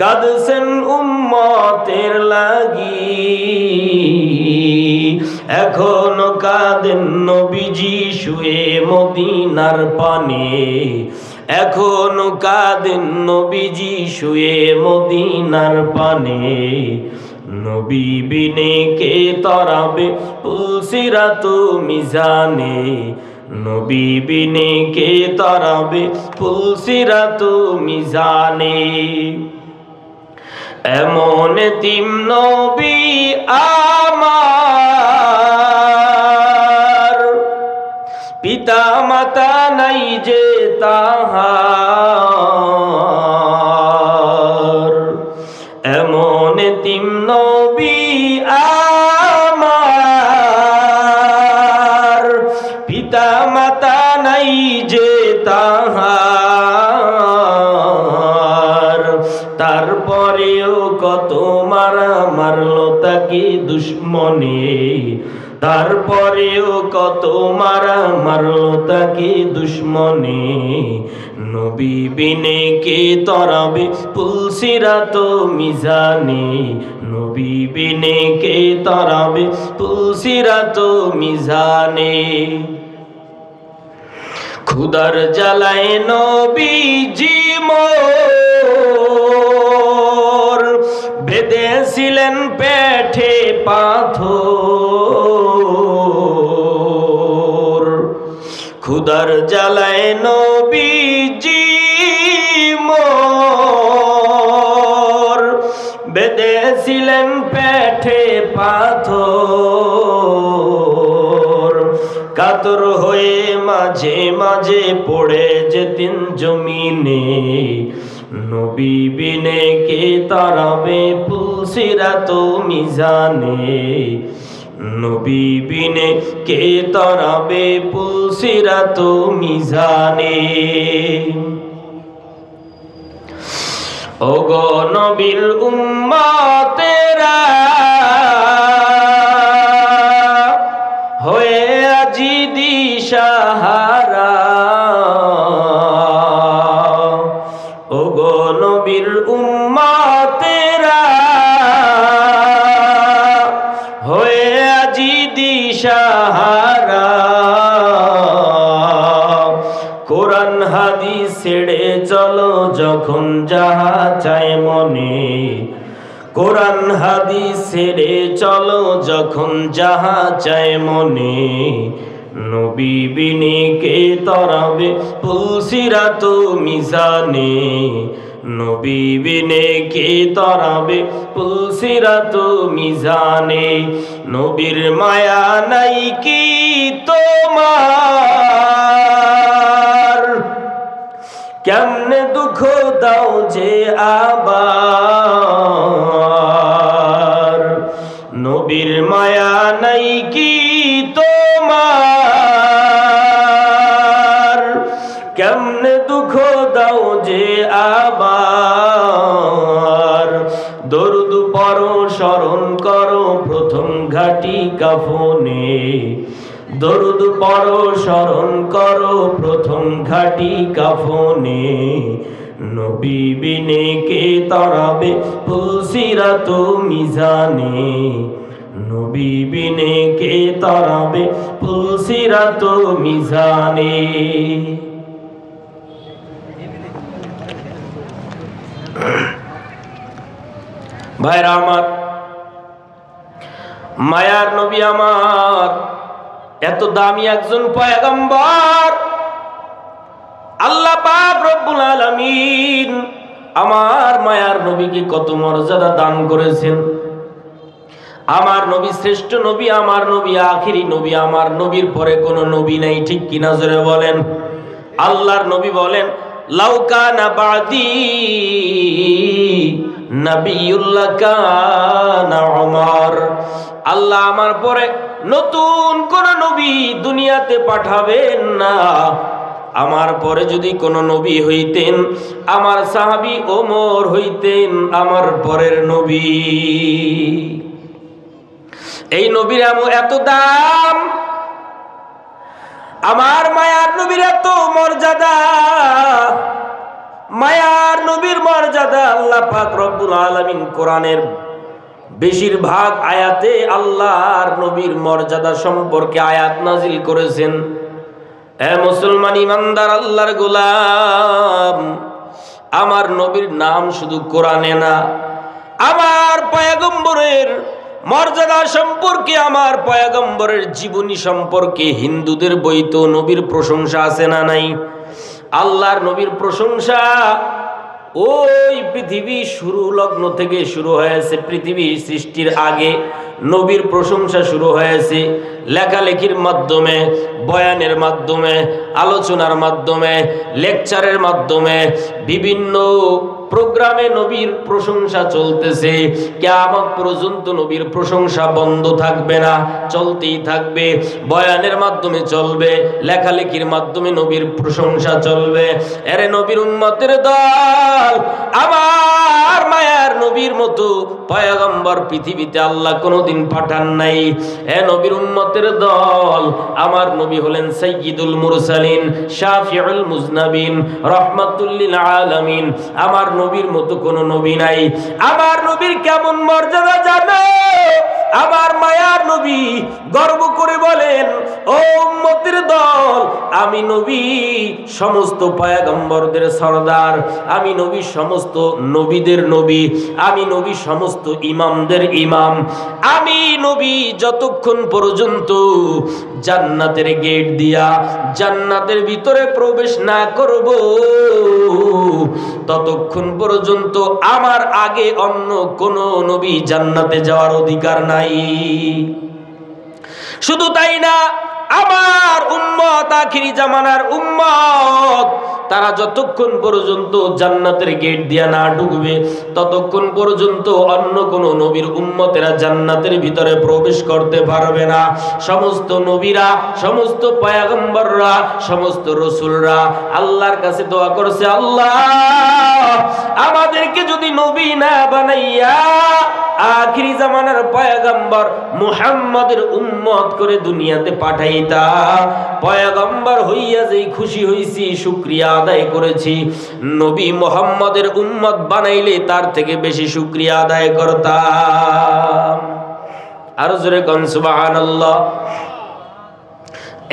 কাঁদছেন উম্মতের লাগি, এখনো কাঁদেন নবীজি শুয়ে মদিনার পানে, এখনো কাঁদেন নবীজি শুয়ে মদিনার পানে, নবী বিনে কে তরাবে পুলসিরাত মিজানে, নবী বিনে কে তরাবে পুলসিরাত মিজানে। এমন তিম নবী আমার, পিতা মাতা নাই যে তাহার, এমন তিম নবী আমার, পিতা মাতা নাই যে তাহার, তারপরেও কত মারা মারলো তাকে দুশ্মনে, তারপরেও কত মারা মারলো তাকে দুশ্মনে, নবী বিনে কে তরাবে পুলসিরাত মিজানে, নবী বিনে কে তরাবে পুলসিরাত মিজানে। খুদার জ্বালায় নবীজি মোর বেঁধেছিলেন পেটে পাথর, খুদার জ্বালায় নবীজি মোর বেঁধেছিলেন পেটে পাথর, কাতর হয়ে মাঝে মাঝে পড়ে যেতেন জমিনে, নবী বিনে কে তারাবে পুলসিরাত মিজানে, নবী বিনে কে তারাবে পুলসিরাত মিজানে। ওগো নবীর উম্মতেরা হয়ে আজি দিশাহারা, ওগো নবীর উম্মতেরা হয়ে আজি দিশাহারা। কোরআন হাদিস ছেড়ে চলো যখন যাহা চায় মনে, কোরআন হাদিস ছেড়ে চলো যখন যাহা চায় মনে, নবী বিনে কে তরাবে পুলসিরাত মিজানে, নবী বিনে কে তরাবে পুলসিরাত মিজানে। নবীর মায়া নাই কি তোমার, কেমনে দুঃখ দাও যে আবার, নবীর মায়া নাই কি তোমার, কেমনে দুঃখ দাও যে আবার। দরুদ পড়ো স্মরণ করো প্রথম ঘাটি কাফনে, দরুদ পড়ো স্মরণ করো প্রথম ঘাটি কাফনে, নবী বিনে কে তরাবে পুলসিরাত মিজানে, নবী বিনে কে তরাবে পুলসিরাত মিজানে। ভাইরা আমার, মায়ার নবী আমার এত দামি একজন পয়গম্বর, আল্লাহ পাক রব্বুল আলামিন আমার মায়ার নবীকে কত মর্যাদা দান করেছেন। আমার নবী শ্রেষ্ঠ নবী, আমার নবী আখিরি নবী, আমার নবীর পরে কোনো নবী নাই, ঠিক কিনা জোরে বলেন। আল্লাহর নবী বলেন, লাউ কানা বাদি নবিয়ুল্লাহ কানা উমর, আল্লাহ আমার পরে নতুন কোন নবী দুনিয়াতে পাঠাবেন না, আমার পরে যদি কোন নবী হইতেন আমার সাহাবী ওমর হইতেন আমার পরের নবী। এই নবীর এত দাম, আমার মায়ার নবীর এত মর্যাদা, মায়ার নবীর মর্যাদা আল্লাহ পাক রব্বুল আলামিন কোরআনের বেশিরভাগ আয়াতে আল্লাহর নবীর মর্যাদা সম্পর্কে আয়াত নাজিল করেছেন। হে মুসলমান ইমানদার আল্লাহর গোলাম, আমার নবীর নাম শুধু কোরআনে না, আমার পয়গম্বরের মর্যাদা সম্পর্কে, আমার পয়গম্বরের জীবনী সম্পর্কে হিন্দুদের বইতো নবীর প্রশংসা আছে না নাই? আল্লাহর নবীর প্রশংসা ওই পৃথিবী শুরু লগ্ন থেকে শুরু হয়েছে, পৃথিবী সৃষ্টির আগে নবীর প্রশংসা শুরু হয়েছে লেখালেখির মাধ্যমে, বয়ানের মাধ্যমে, আলোচনার মাধ্যমে, লেকচারের মাধ্যমে, বিভিন্ন প্রোগ্রামে নবীর প্রশংসা চলতেছে। কিয়ামত পর্যন্ত নবীর প্রশংসা বন্ধ থাকবে না, চলতেই থাকবে। বয়ানের মাধ্যমে চলবে, লেখালেখির মাধ্যমে নবীর প্রশংসা চলবে। এরে নবীর উম্মতের দল, আমার মায়ার নবীর মতো পয়গম্বর পৃথিবীতে আল্লাহ কোনোদিন পাঠান নাই। এ নবীর উম্মতের দল, আমার নবী হলেন সাইয়্যিদুল মুরসালিন, শাফিউল মুজনাবিন, রাহমাতুল লিল আলামিন। আমার নবীর মতো কোনো নবী নাই। আমার নবীর কেমন মর্যাদা জানো? আমার মায়ার নবী গর্ব করে বলেন, ও উম্মতের দল, আমি নবী সমস্ত পয়গম্বরদের সরদার, আমি নবী সমস্ত নবীদের নবী, আমি নবী সমস্ত ইমামদের ইমাম। আমি নবী যতক্ষণ পর্যন্ত জান্নাতের গেট দিয়া জান্নাতের ভিতরে প্রবেশ না করব, ততক্ষণ পর্যন্ত আমার আগে অন্য কোন নবী জান্নাতে যাওয়ার অধিকার নাই। শুধু তাই না, আমার উম্মত আখিরি জামানার উম্মত তারা যতক্ষণ পর্যন্ত জান্নাতের গেট দিয়া না ঢুকবে ততক্ষণ পর্যন্ত অন্য কোন নবীর উম্মতেরা জান্নাতের ভিতরে প্রবেশ করতে পারবে না। সমস্ত নবীরা, সমস্ত পয়গম্বররা, সমস্ত রাসূলরা আল্লাহর কাছে দোয়া করছে, আল্লাহ আমাদেরকে যদি নবী না বানাইয়া আখিরি জামানার পয়গম্বর মুহাম্মদের উম্মত করে দুনিয়াতে পাঠাইতা, পয়গম্বর হইয়া যেই খুশি হইছি, শুকরিয়া আদায় করেছি, নবী মুহাম্মদের উম্মত বানাইলে তার থেকে বেশি শুকরিয়া আদায় করতাম। আর জোরে কোন সুবহানাল্লাহ।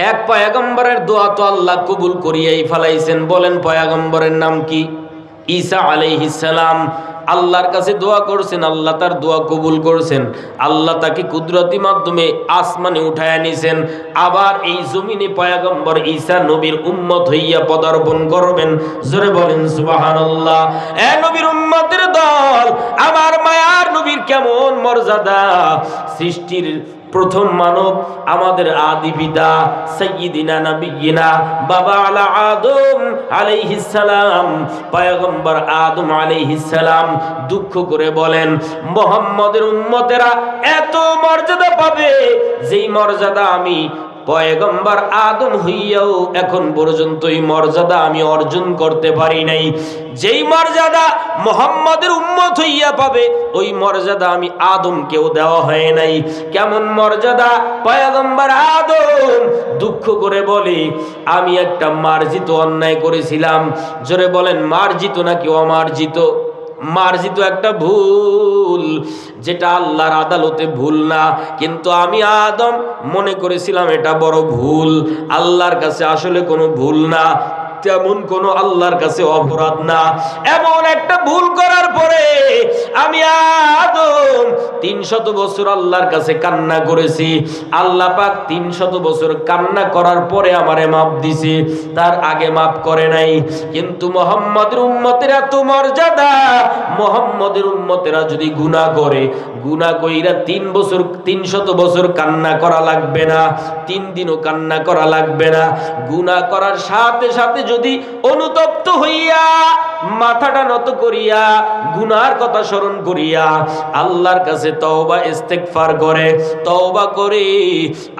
এক পয়গম্বরের দোয়া তো আল্লাহ কবুল করিয়াই ফেলাইছেন। বলেন পয়গম্বরের নাম কি? ঈসা আলাইহিস সালাম। আল্লাহর কাছে দোয়া করছেন, আল্লাহ তার দোয়া কবুল করছেন, আল্লাহ তাকে কুদরতি মাধ্যমে আসমানে উঠায় নিছেন। আবার এই জমিনে পয়গম্বর ঈসা নবীর উম্মত হইয়া পদার্পণ করবেন। জোরে বলেন সুবহানাল্লাহ। এ নবীর উম্মতের দল, আমার মায়ার নবীর কেমন মর্যাদা! সৃষ্টির প্রথম মানব, আমাদের আদি পিতা সাইয়্যিদিনা নবিয়্যিনা বাবা আলা আদম আলাইহিস সালাম, পয়গম্বর আদম আলাইহিস সালাম দুঃখ করে বলেন, মুহাম্মদের উম্মতেরা এত মর্যাদা পাবে যেই মর্যাদা আমি পয়গম্বর আদম হইয়াও এখন পর্যন্ত এই মর্যাদা আমি অর্জন করতে পারি নাই। যেই মর্যাদা মুহাম্মদের উম্মত হইয়া পাবে ওই মর্যাদা আমি আদমকেও দেওয়া হয় নাই। কেমন মর্যাদা! পয়গম্বর আদম দুঃখ করে বলে, আমি একটা মার্জিত অন্যায় করেছিলাম। জোরে বলেন, মার্জিত নাকি অমার্জিত? মার্জিত একটা ভুল, যেটা আল্লাহর আদালতে ভুল না, কিন্তু আমি আদম মনে করেছিলাম এটা বড় ভুল। আল্লাহর কাছে আসলে কোনো ভুল না, তেমন কোন আল্লাহর কাছে অপরাধ না। এমন একটা ভুল করার পরে আমি আদম 300 বছর আল্লাহর কাছে কান্না করেছি। আল্লাহ পাক 300 বছর কান্না করার পরে আমারে মাফ দিছে, তার আগে মাফ করে নাই। কিন্তু মুহাম্মদের উম্মতের এত মর্যাদা, মুহাম্মদের উম্মতেরা যদি গুনাহ করে, গুনাহ কইরা 300 বছর কান্না করা লাগবে না, 3 দিনও কান্না করা লাগবে না। গুনাহ করার সাথে সাথে যদি অনুতপ্ত হইয়া মাথাটা নত করিয়া গুনার কথা স্মরণ করিয়া আল্লাহর কাছে তওবা ইস্তেগফার করে, তওবা করে,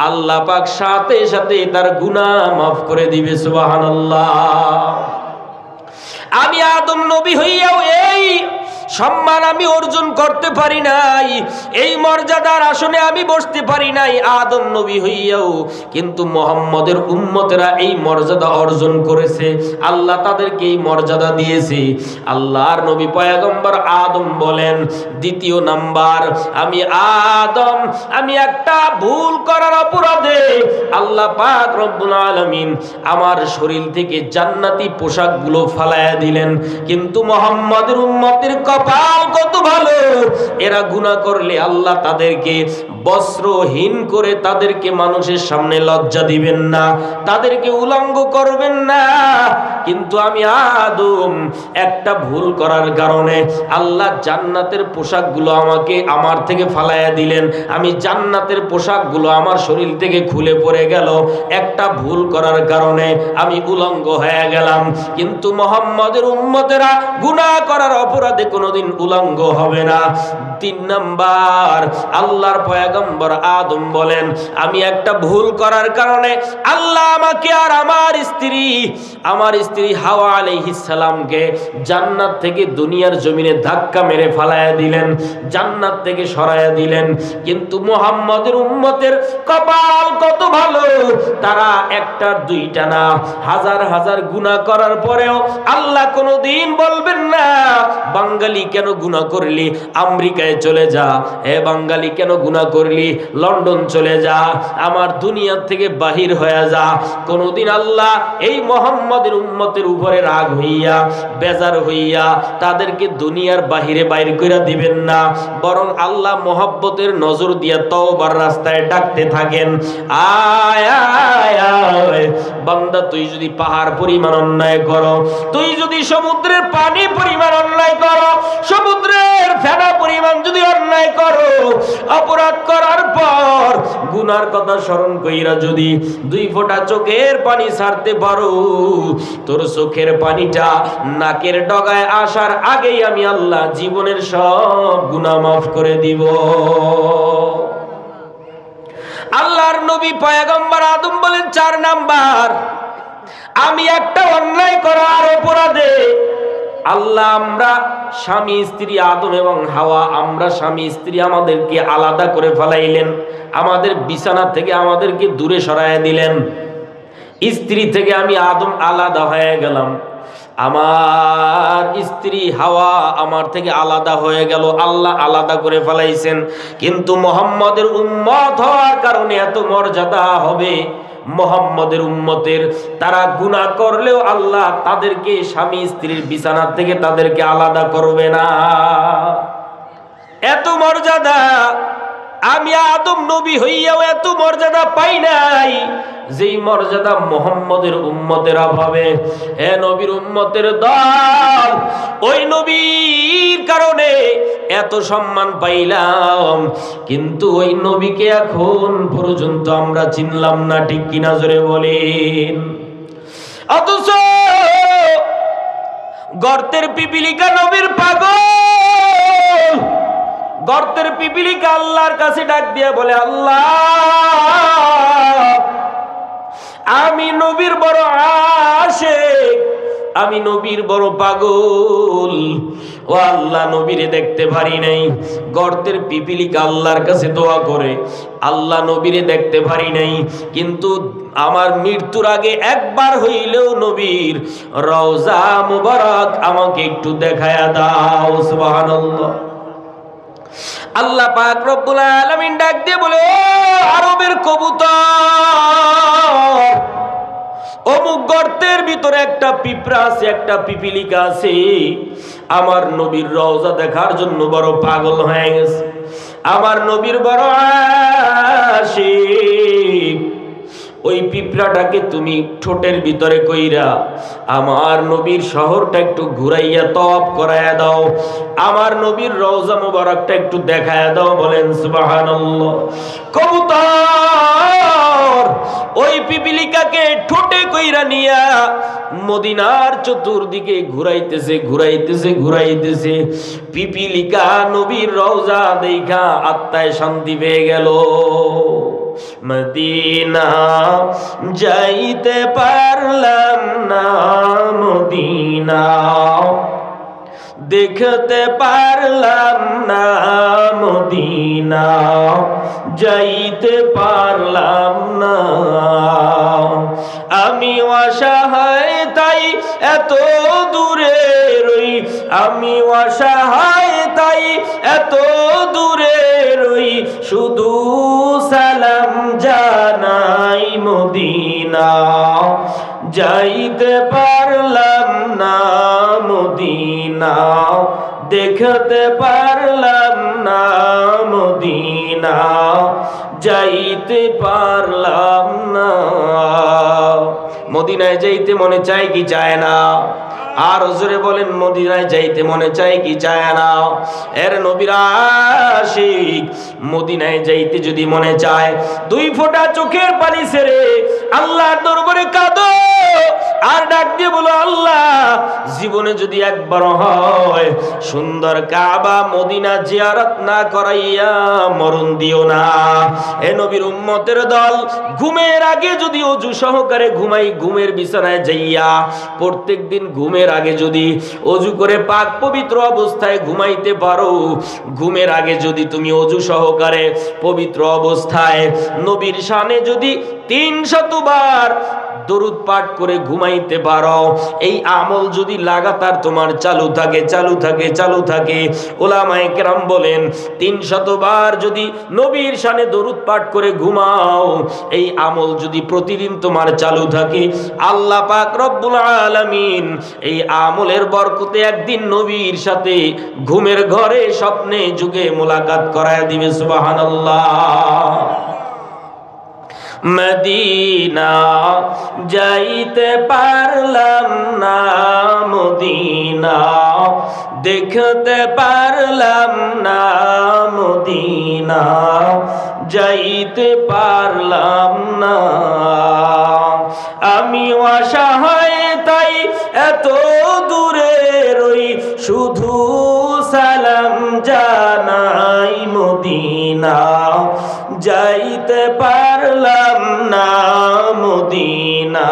আল্লাহ পাক সাথে সাথে তার গুনাহ মাফ করে দিবে। সুবহানাল্লাহ। আমি আদম নবী হইয়াও এই সম্মান আমি অর্জন করতে পারি নাই, এই মর্যাদার আসনে আমি বসতে পারি নাই আদম নবী হইয়াও, কিন্তু মুহাম্মদের উম্মতেরা এই মর্যাদা অর্জন করেছে। আল্লাহ তাদেরকে এই মর্যাদা দিয়েছে। আল্লাহর নবী পয়গম্বর আদম বলেন, দ্বিতীয় নাম্বার, আমি আদম আমি একটা ভুল করার অপরাধে আল্লাহ পাক রব্বুল আলামিন আমার শরীর থেকে জান্নাতি পোশাকগুলো ফালায়া দিলেন। কিন্তু মুহাম্মদের উম্মতের কপাল কত ভালো, এরা গুনাহ করলে আল্লাহ তাদেরকে বস্ত্রহীন করে তাদেরকে মানুষের সামনে লজ্জা দিবেন না, তাদেরকে উলঙ্গ করবেন না। কিন্তু আমি আদম একটা ভুল করার কারণে আল্লাহ জান্নাতের পোশাকগুলো আমাকে আমার থেকে ফালায়া দিলেন। আমি জান্নাতের পোশাকগুলো আমার শরীর থেকে খুলে পড়ে গেল, একটা ভুল করার কারণে আমি উলঙ্গ হয়ে গেলাম। কিন্তু মুহাম্মদের উম্মতেরা গুনাহ করার অপরাধে কোনোদিন উলঙ্গ হবে না। 3 নাম্বার, আল্লাহর পয়গম্বর আদম বলেন, আমি একটা ভুল করার কারণে আল্লাহ আমাকে আর আমার স্ত্রী হাওয়া আলাইহিস সালামকে জান্নাত থেকে দুনিয়ার জমিনে ধাক্কা মেরে ফালায়া দিলেন, জান্নাত থেকে সরায়া দিলেন। কিন্তু মুহাম্মদের উম্মতের কপাল কত ভালো, তারা একটা দুইটা না, হাজার হাজার গুনাহ করার পরেও আল্লাহ কোনোদিন বলবেন না, বাঙালি কেন গুনাহ করলি আমেরিকায় চলে যা, হে বাঙালি কেন গুনাহ করলি লন্ডন চলে যা, আমার দুনিয়া থেকে বাহির হয়ে যা। কোনদিন আল্লাহ এই মুহাম্মদের উম্মতের উপরে রাগ হইয়া বেজার হইয়া তাদেরকে দুনিয়ার বাহিরে বাইর কইরা দিবেন না, বরং আল্লাহ মহব্বতের নজর দিয়া তওবার রাস্তায় ডাকতে থাকেন, আয় আয় আয় বান্দা তুই যদি পাহাড় পরিমাণ অন্যায় করো, তুই যদি সমুদ্রের পানি পরিমাণ অন্যায় করো, সমুদ্রের ফেনা পরিমাণ যদি অন্যায় করো, অপরাধ করার পর গুনার কথা স্মরণ কইরা যদি 2 ফোঁটা চোখের পানি ছাড়তে পারো, তোর চোখের পানিটা নাকের ডগায় আসার আগেই আমি আল্লাহ জীবনের সব গুনাহ মাফ করে দিব। আল্লাহর নবী পয়গম্বর আদম বলেন 4 নাম্বার, আমি একটা অন্যায় করার অপরাধে আল্লাহ, আমরা স্বামী স্ত্রী আদম এবং হাওয়া, আমরা স্বামী স্ত্রী আমাদেরকে আলাদা করে ফেলাইলেন, আমাদের বিছানা থেকে আমাদেরকে দূরে সরায় দিলেন। স্ত্রী থেকে আমি আদম আলাদা হয়ে গেলাম, আমার স্ত্রী হাওয়া আমার থেকে আলাদা হয়ে গেল, আল্লাহ আলাদা করে ফেলাইছেন। কিন্তু মুহাম্মদের উম্মত হওয়ার কারণে এত মর্যাদা হবে, মুহাম্মদের উম্মতের তারা গুনাহ করলেও আল্লাহ তাদেরকে স্বামী স্ত্রীর বিছানা থেকে তাদেরকে আলাদা করবে না, এত মর্যাদা। আমি আদম নবী হইয়াও এত মর্যাদা পাই নাই, যেই মর্যাদা মুহাম্মদের উম্মতের অভাবে। হে নবীর উম্মতের দল, ওই নবীর কারণে এত সম্মান পাইলাম, কিন্তু ওই নবীকে এখন পর্যন্ত আমরা চিনলাম না, ঠিক কিনা জোরে বলেন। অথচ গর্তের পিপিলিকা নবীর পাগল, গর্তের পিপিলিকা আল্লাহর কাছে ডাক দিয়ে বলে, আল্লাহ আমি নবীর বড় আশিক, আমি নবীর বড় পাগল, ও আল্লাহ নবীরে দেখতে পারি নাই। গর্তের পিপিলিকা আল্লাহর কাছে দোয়া করে, আল্লাহ নবীরে দেখতে পারি নাই, কিন্তু আমার মৃত্যুর আগে একবার হইলেও নবীর রওজা মুবারক আমাকে একটু দেখায়া দাও। সুবহানাল্লাহ। আল্লাহ পাক রব্বুল আলামিন ডাক দিয়ে বলে, ও আরবের কবুতর, অমুক গর্তের ভিতরে একটা পিঁপড়া আছে, একটা পিপিলিকা আছে, আমার নবীর রওজা দেখার জন্য বড় পাগল হয়ে গেছে, আমার নবীর বড় আশিক। ওই পিঁপড়াটাকে তুমি ঠোঁটের ভিতরে কইরা আমার নবীর শহরটা একটু ঘুরাইয়া তওয়াফ করাইয়া দাও, আমার নবীর রওজা মুবারকটা একটু দেখায়া দাও। বলেন সুবহানাল্লাহ। কবুতর ওই পিপিলিকাকে ঠোঁটে কইরা নিয়া মদিনার চতুর্দিকে ঘুরাইতেছে ঘুরাইতেছে ঘুরাইতেছে। পিপিলিকা নবীর রওজা দেখা আত্মায় শান্তি পেয়ে গেল। মদিনা যাইতে পারলাম না, মদিনা দেখতে পারলাম না, মদিনা যাইতে পারলাম না। আমি অসহায় তাই এত দূরে রই, আমি অসহায় তাই এত দূরে রই, শুধু সালাম জানাই মদিনা যাইতে পারলাম না, মদিনা দেখতে পারলাম না, মদিনা যাইতে পারলাম না। মদিনায় যাইতে মনে চায় কি চায় না? আর জোরে বলেন, মদিনায় যাইতে মনে চায় কি চায় না? এর নবীর আশিক মদিনায় যাইতে যদি মনে চায়, 2 ফোঁটা চোখের পানি ছেড়ে আল্লাহর দরবারে কাঁদো আর ডাক দিয়ে বলো, আল্লাহ জীবনে যদি একবার হয় সুন্দর কাবা মদিনা জিয়ারত না করাইয়া মরণ দিও না। এ নবীর উম্মতের দল, ঘুমের আগে যদি ওযু সহকারে ঘুমাই, ঘুমের বিছানায় যাইয়া প্রত্যেকদিন ঘুমের আগে যদি ওযু করে পাক পবিত্র অবস্থায় ঘুমাইতে পারো, ঘুমের আগে যদি তুমি ওযু সহকারে পবিত্র অবস্থায় নবীর শানে যদি 300 বার দরুদ পাঠ করে ঘুমাইতে পারো, এই আমল যদি লাগাতার তোমার চালু থাকে চালু থাকে চালু থাকে, ওলামায়ে কেরাম বলেন 300 বার যদি নবীর শানে দরুদ পাঠ করে ঘুমাও, এই আমল যদি প্রতিদিন তোমার চালু থাকে, আল্লাহ পাক রব্বুল আলামিন এই আমলের বরকতে একদিন নবীর সাথে ঘুমের ঘরে স্বপ্নে যুগে মোলাকাত করায় দিবে। সুবহানাল্লাহ। মদিনা যাইতে পারলাম না, মদিনা দেখতে পারলাম না, মদিনা যাইতে পারলাম না। আমি অসহায় তাই এত দূরে রই, শুধু সালাম জানাই, মদিনা যাইতে পারলাম না, মদিনা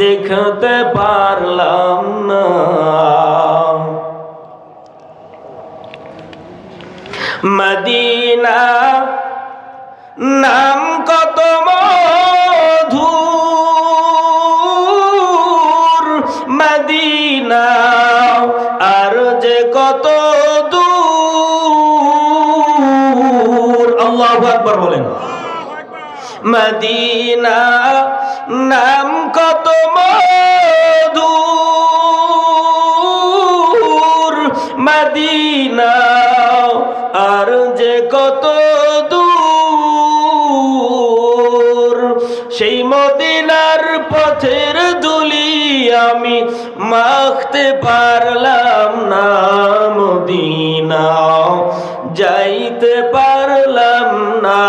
দেখতে পারলাম না। মদিনা নাম কত মধুর, মদিনা আর যে কত দূর। আল্লাহু আকবার বলেন। মদিনা নাম কত মধুর, মদিনা আর যে কত দূর। সেই মদিনার পথের ধুলি আমি মাখতে পারলাম না, মদিনা যাইতে পারলাম না,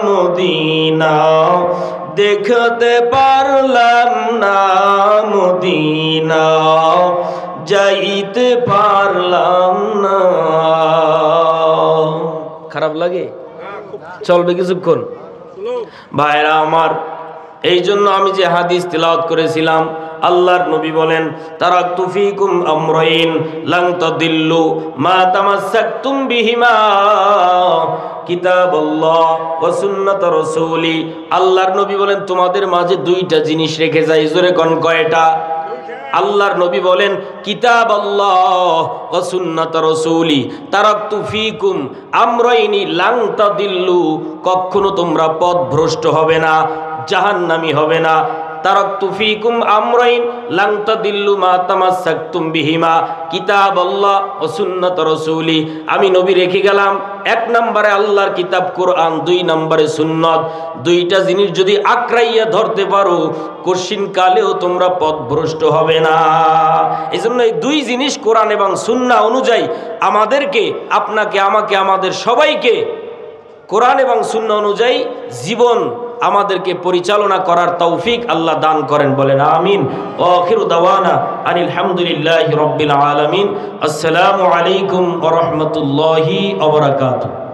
মদিনা দেখতে পারলাম না, মদিনা যাইতে পারলাম না। খারাপ লাগে? চলবে কিছুক্ষণ? ভাইরা আমার, এই জন্য আমি যে হাদিস তিলাওয়াত করেছিলাম, আল্লাহর নবী বলেন, তারাকতু ফীকুম আমরাইন লান তাদিল্লু মা তামাসসাকতুম বিহিমা, কিতাবাল্লাহ ওয়া সুন্নাত রাসূলি। আল্লাহর নবী বলেন, তোমাদের মাঝে দুইটা জিনিস রেখে যাই। জোরে কোন কয়টা? আল্লাহর নবী বলেন, কিতাব আল্লাহ ওয়া সুন্নাত রাসূলি। তারাকতু ফীকুম আমরাইনি লান তাদিল্লু, কখনো তোমরা পথভ্রষ্ট হবে না, জাহান্নামী হবে না। তারাকতু ফীকুম আমরাইন লান তাদিল্লু মা তামাসসাকতুম বিহিমা, কিতাবাল্লাহ ওয়া সুন্নাত রাসূলি। আমি নবী রেখে গেলাম, এক নম্বরে আল্লাহর কিতাব কোরআন, দুই নম্বরে সুন্নাত। দুইটা জিনিস যদি আঁকড়াইয়া ধরতে পারো, কঠিন কালেও তোমরা পথভ্রষ্ট হবে না। এই জন্য এই দুই জিনিস কোরআন এবং সুন্নাহ অনুযায়ী আমাদেরকে, আপনাকে, আমাকে, আমাদের সবাইকে কোরআন এবং সুন্নাহ অনুযায়ী জীবন আমাদেরকে পরিচালনা করার তৌফিক আল্লাহ দান করেন। বলেন আমিন। ওয়া আখিরু দাওয়ানা আনিল হামদুলিল্লাহি রাব্বিল আলামিন। আসসালামু আলাইকুম ওয়া রাহমাতুল্লাহি ওয়া বারাকাতুহু।